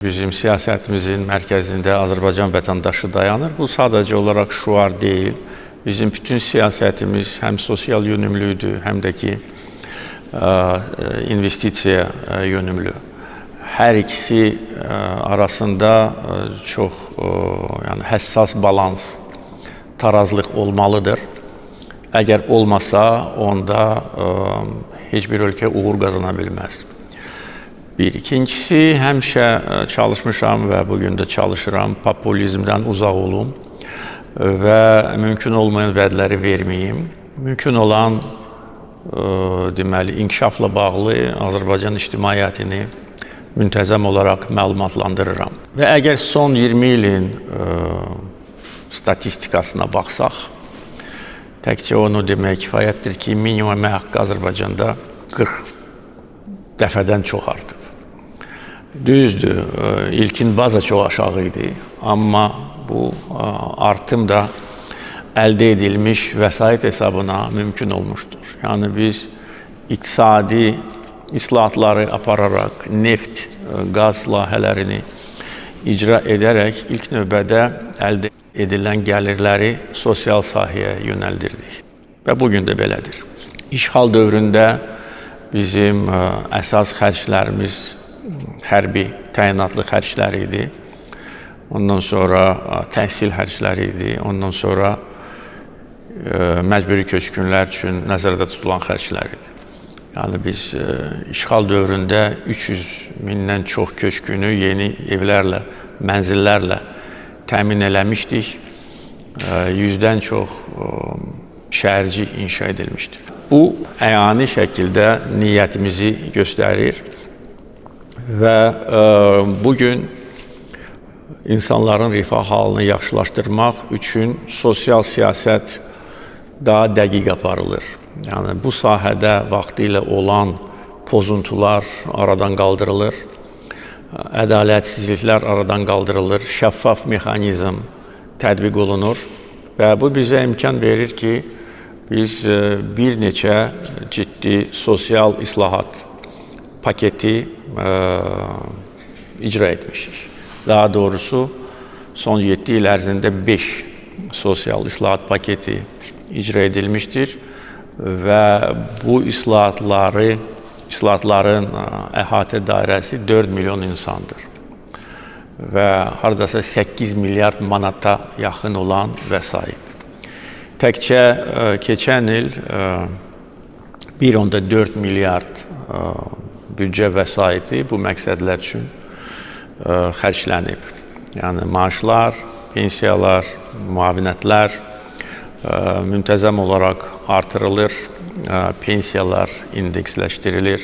Bizim siyasetimizin merkezinde Azərbaycan vətəndaşı dayanır. Bu sadece olarak şuar değil. Bizim bütün siyasetimiz hem sosyal yönümlüydü hem de ki investisiya yönümlü. Her ikisi arasında çok yani həssas balans, tarazlıq olmalıdır. Eğer olmasa onda hiçbir ülke uğur qazana bilməz. Bir. İkincisi, həmişə çalışmışam ve bugün de çalışıram, populizmden uzaq olum ve mümkün olmayan vədləri vermeyeyim. Mümkün olan deməli, inkişafla bağlı Azərbaycan ictimaiyyətini müntəzəm olaraq məlumatlandırıram. Və əgər son 20 ilin statistikasına baxsaq, təkcə onu demək kifayətdir ki, minimum əmək haqqı Azərbaycanda 40 dəfədən çox artıb. Düzdür, ilkin baza çox aşağı idi, amma bu artım da əldə edilmiş vəsait hesabına mümkün olmuşdur. Yani biz iqtisadi islahatları apararaq, neft, qaz layihələrini icra edərək ilk növbədə əldə edilən gəlirləri sosial sahəyə yönəldirdik. Və bugün də belədir. İşğal dövründə bizim əsas xərclərimiz hərbi təyinatlı xərclər idi. Ondan sonra təhsil xərcləri idi. Ondan sonra məcburi köçkünlər üçün nəzərdə tutulan xərclər idi. Yani biz işğal dövründə 300 mindən çox köçkünü yeni evlərlə, mənzillərlə təmin eləmişdik. 100-dən çox şəhərci inşa edilmişdir. Bu, əyani şəkildə niyyətimizi göstərir və bugün insanların rifah halını yaxşılaşdırmaq üçün sosial siyasət daha dəqiq aparılır. Yani bu sahədə vaxtilə olan pozuntular aradan qaldırılır, ədalətsizliklər aradan qaldırılır, şəffaf mexanizm tətbiq olunur və bu bizə imkan verir ki, biz bir neçə ciddi sosial islahat paketi icra etmişik. Daha doğrusu son 7 il ərzində 5 sosial islahat paketi icra edilmiştir və bu islahatların əhatə dairəsi 4 milyon insandır və haradasa 8 milyard manata yaxın olan vəsait. Təkcə keçən il 1,4 milyard büdcə vəsaiti bu məqsədlər üçün xərclənib. Yəni maaşlar, pensiyalar, müavinətlər müntəzəm olaraq artırılır, pensiyalar indeksləşdirilir.